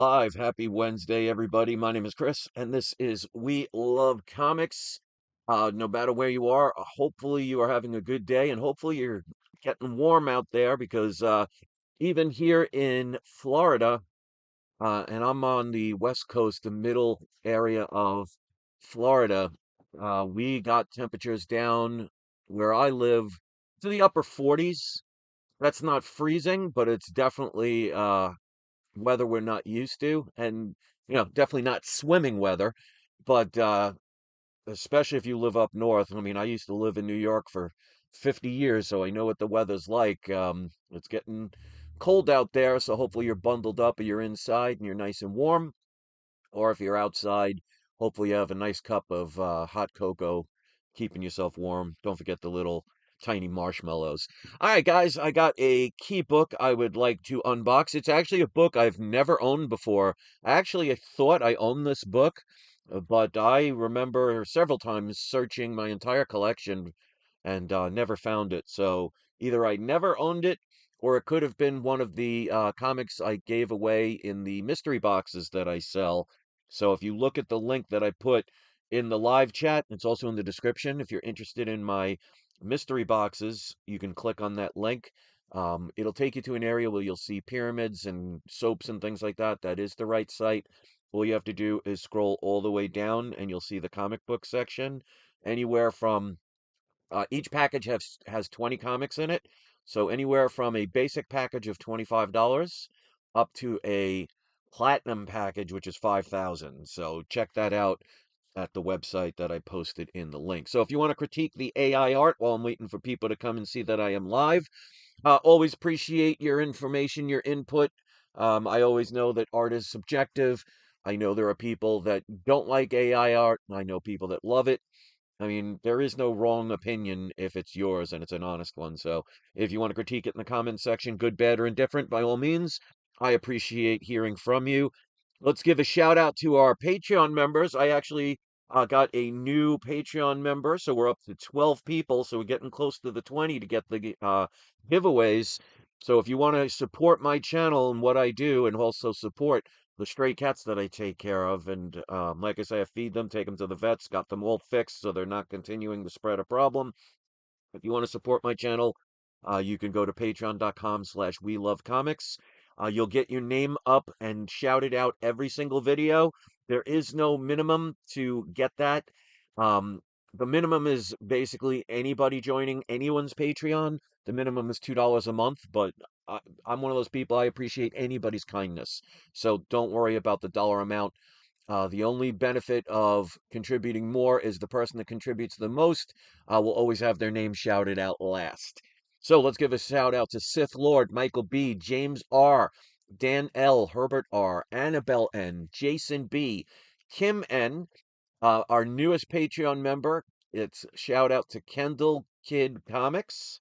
Live. Happy Wednesday, everybody. My name is Chris, and this is We Love Comics. No matter where you are, hopefully you are having a good day, and hopefully you're getting warm out there because even here in Florida, and I'm on the West Coast, the middle area of Florida, we got temperatures down where I live to the upper 40s. That's not freezing, but it's definitely weather we're not used to, and definitely not swimming weather, but especially if you live up north. I mean, I used to live in New York for 50 years, so I know what the weather's like. It's getting cold out there, so hopefully you're bundled up or you're inside and you're nice and warm. Or if you're outside, hopefully you have a nice cup of hot cocoa, keeping yourself warm. Don't forget the little tiny marshmallows. All right, guys, I got a key book I would like to unbox. It's actually a book I've never owned before. I thought I owned this book, but I remember several times searching my entire collection and never found it. So either I never owned it, or it could have been one of the comics I gave away in the mystery boxes that I sell. So if you look at the link that I put in the live chat, it's also in the description. If you're interested in my mystery boxes, you can click on that link. It'll take you to an area where you'll see pyramids and soaps and things like that. That is the right site. All you have to do is scroll all the way down and you'll see the comic book section. Anywhere from each package has 20 comics in it. So anywhere from a basic package of $25 up to a platinum package, which is 5,000. So check that out at the website that I posted in the link. So if you want to critique the AI art while I'm waiting for people to come and see that I am live, always appreciate your information, your input. I always know that art is subjective. I know there are people that don't like AI art. I know people that love it. I mean, there is no wrong opinion if it's yours and it's an honest one. So if you want to critique it in the comments section, good, bad, or indifferent, by all means, I appreciate hearing from you. Let's give a shout out to our Patreon members. I actually got a new Patreon member, so we're up to 12 people. So we're getting close to the 20 to get the giveaways. So if you want to support my channel and what I do, and also support the stray cats that I take care of, and like I say, I feed them, take them to the vets, got them all fixed, so they're not continuing to spread a problem. If you want to support my channel, you can go to patreon.com/we love comics. You'll get your name up and shouted out every single video. There is no minimum to get that. Um, the minimum is basically anybody joining anyone's Patreon. The minimum is $2 a month, but I'm one of those people, I appreciate anybody's kindness. So don't worry about the dollar amount. The only benefit of contributing more is the person that contributes the most will always have their name shouted out last. So let's give a shout out to Sith Lord, Michael B., James R., Dan L., Herbert R., Annabelle N., Jason B., Kim N., our newest Patreon member. It's shout out to Kendall Kid Comics.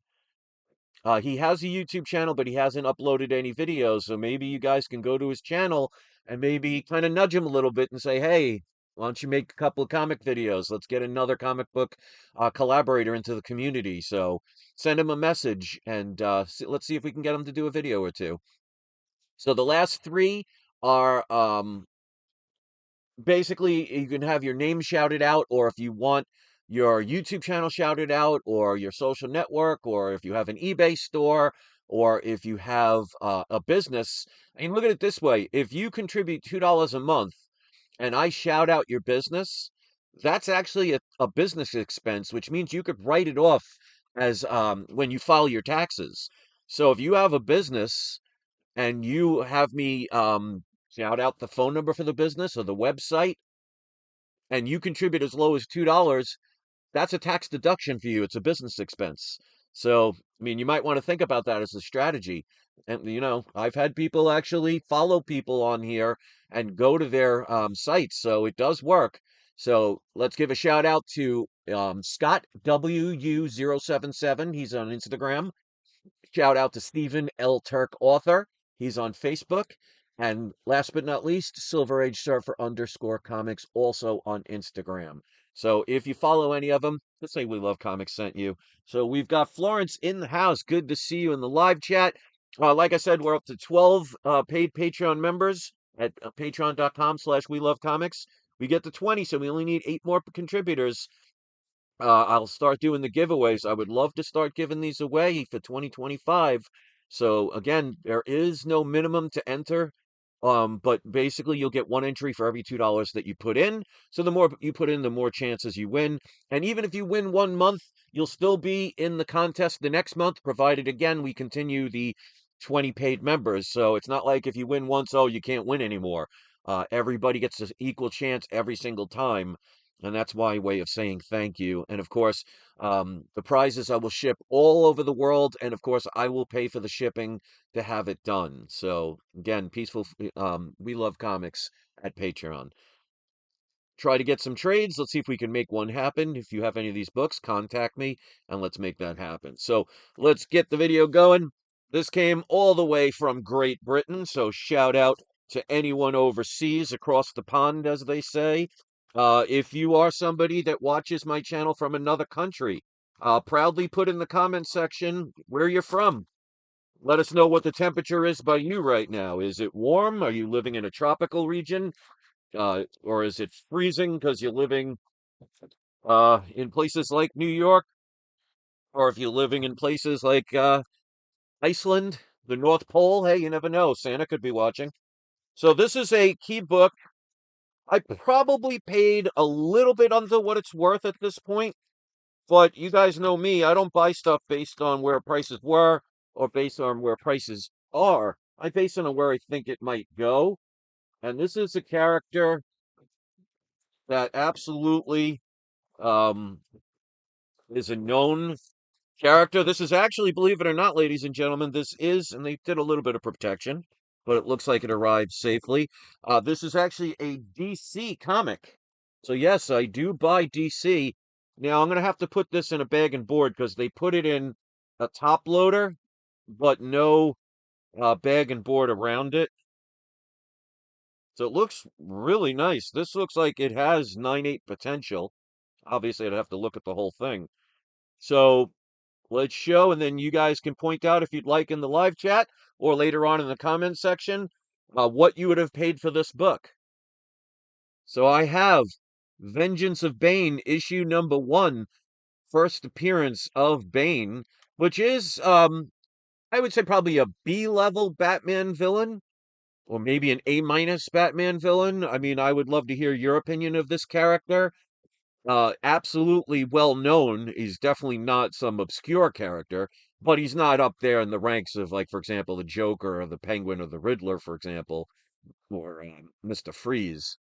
He has a YouTube channel, but he hasn't uploaded any videos. So maybe you guys can go to his channel and maybe kind of nudge him a little bit and say, hey, why don't you make a couple of comic videos? Let's get another comic book collaborator into the community. So send him a message and let's see if we can get him to do a video or two. So the last three are basically you can have your name shouted out, or if you want your YouTube channel shouted out, or your social network, or if you have an eBay store, or if you have a business. I mean, look at it this way: if you contribute $2 a month and I shout out your business, that's actually a business expense, which means you could write it off as when you file your taxes. So if you have a business and you have me shout out the phone number for the business or the website, and you contribute as low as $2, that's a tax deduction for you. It's a business expense. So, I mean, you might want to think about that as a strategy. And, I've had people actually follow people on here and go to their sites. So it does work. So let's give a shout out to Scott WU077. He's on Instagram. Shout out to Stephen L. Turk Author. He's on Facebook. And last but not least, Silver Age Surfer _comics, also on Instagram. So if you follow any of them, let's say We Love Comics sent you. So we've got Florence in the house. Good to see you in the live chat. Like I said, we're up to 12 paid Patreon members. at patreon.com/we love comics. We get to 20, so we only need 8 more contributors. I'll start doing the giveaways. I would love to start giving these away for 2025. So again, there is no minimum to enter. But basically you'll get one entry for every $2 that you put in. So the more you put in, the more chances you win. And even if you win 1 month, you'll still be in the contest the next month, provided again we continue the 20 paid members. So it's not like if you win once, oh, you can't win anymore. Everybody gets an equal chance every single time. And that's my way of saying thank you. And of course, the prizes I will ship all over the world. And of course, I will pay for the shipping to have it done. So again, we love comics at Patreon. Try to get some trades. Let's see if we can make one happen. If you have any of these books, contact me and let's make that happen. So let's get the video going. This came all the way from Great Britain. So shout out to anyone overseas, across the pond, as they say. If you are somebody that watches my channel from another country, proudly put in the comment section where you're from. Let us know what the temperature is by you right now. Is it warm? Are you living in a tropical region? Or is it freezing because you're living in places like New York? Or if you're living in places like Iceland, the North Pole? Hey, you never know. Santa could be watching. So this is a key book. I probably paid a little bit under what it's worth at this point. But you guys know me, I don't buy stuff based on where prices were or based on where prices are. I base it on where I think it might go. And this is a character that absolutely um, is a known character. This is actually, believe it or not, ladies and gentlemen, this is, and they did a little bit of protection, but it looks like it arrived safely. This is actually a DC comic. So yes, I do buy DC. Now I'm gonna have to put this in a bag and board because they put it in a top loader, but no bag and board around it. So it looks really nice. This looks like it has 9/8 potential. Obviously, I'd have to look at the whole thing. So let's show, and then you guys can point out if you'd like in the live chat or later on in the comment section what you would have paid for this book. So I have Vengeance of Bane, issue number 1, first appearance of Bane, which is, I would say probably a B-level Batman villain, or maybe an A- Batman villain. I mean, I would love to hear your opinion of this character. Absolutely well known. He's definitely not some obscure character, but he's not up there in the ranks of, like, for example, the Joker or the Penguin or the Riddler, for example, or Mr. Freeze.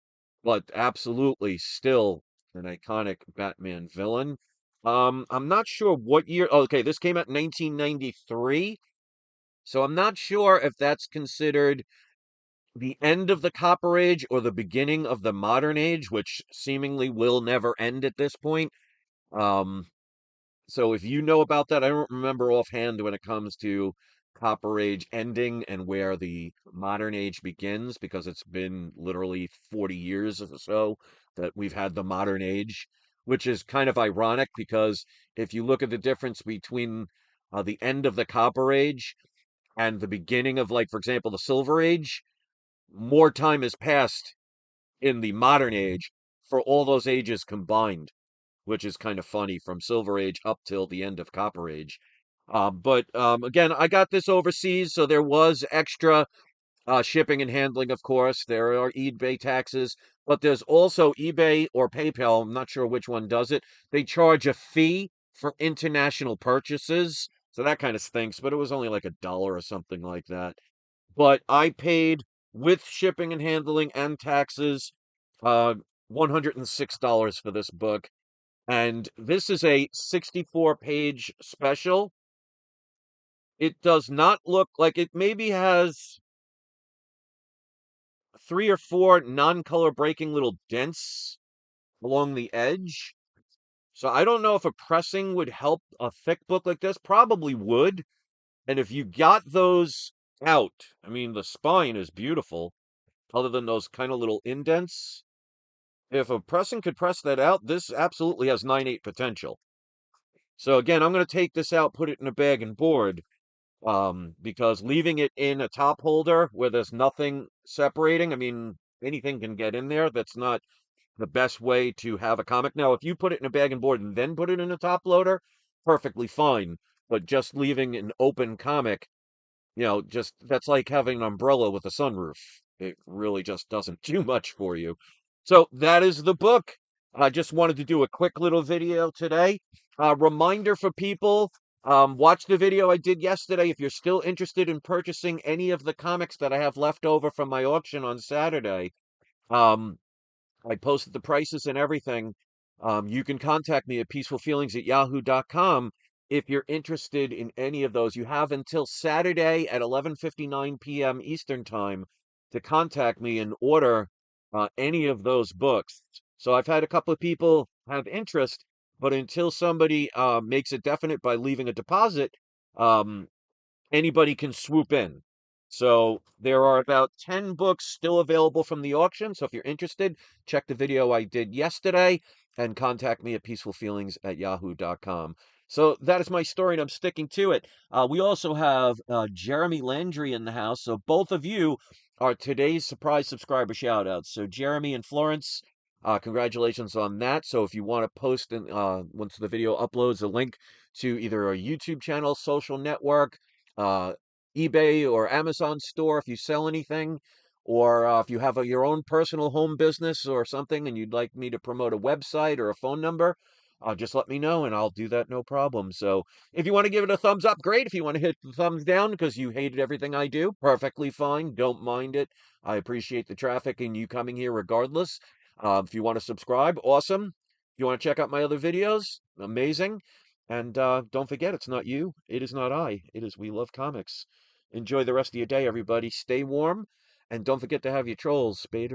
But absolutely still an iconic Batman villain. I'm not sure what year. Oh, okay, this came out in 1993, so I'm not sure if that's considered the end of the Copper Age or the beginning of the Modern Age, which seemingly will never end at this point. Um, so if you know about that, I don't remember offhand when it comes to Copper Age ending and where the Modern Age begins, because it's been literally 40 years or so that we've had the Modern Age, which is kind of ironic because if you look at the difference between the end of the Copper Age and the beginning of, like, for example, the Silver Age, more time has passed in the Modern Age for all those ages combined, which is kind of funny, from Silver Age up till the end of Copper Age. But again, I got this overseas, so there was extra shipping and handling, of course. There are eBay taxes, but there's also eBay or PayPal. I'm not sure which one does it. They charge a fee for international purchases. So that kind of stinks, but it was only like $1 or something like that. But I paid with shipping and handling and taxes, $106 for this book. And this is a 64-page special. It does not look like it maybe has 3 or 4 non-color breaking little dents along the edge. So I don't know if a pressing would help a thick book like this. Probably would. And if you got those out, I mean, the spine is beautiful, other than those kind of little indents. If a pressing could press that out, this absolutely has 9/8 potential. So again, I'm going to take this out, put it in a bag and board. Because leaving it in a top holder where there's nothing separating, I mean, anything can get in there. That's not the best way to have a comic. Now, if you put it in a bag and board and then put it in a top loader, perfectly fine. But just leaving an open comic, just that's like having an umbrella with a sunroof. It really just doesn't do much for you. So that is the book. I just wanted to do a quick little video today. Reminder for people, watch the video I did yesterday. If you're still interested in purchasing any of the comics that I have left over from my auction on Saturday, um, I posted the prices and everything. You can contact me at peacefulfeelings@yahoo.com if you're interested in any of those. You have until Saturday at 11:59 p.m. Eastern Time to contact me and order any of those books. So I've had a couple of people have interest, but until somebody makes it definite by leaving a deposit, um, anybody can swoop in. So there are about 10 books still available from the auction. So if you're interested, check the video I did yesterday and contact me at peacefulfeelings@yahoo.com. So that is my story, and I'm sticking to it. We also have Jeremy Landry in the house. So both of you are today's surprise subscriber shout outs. So Jeremy and Florence, congratulations on that. So if you want to post, once the video uploads, a link to either a YouTube channel, social network, uh, eBay or Amazon store if you sell anything, or if you have your own personal home business or something and you'd like me to promote a website or a phone number, just let me know and I'll do that no problem. So if you want to give it a thumbs up, great. If you want to hit the thumbs down because you hated everything I do, perfectly fine. Don't mind it. I appreciate the traffic and you coming here regardless. If you want to subscribe, awesome. If you want to check out my other videos, amazing. And don't forget, it's not you, it is not I, it is We Love Comics. Enjoy the rest of your day, everybody. Stay warm, and don't forget to have your trolls spayed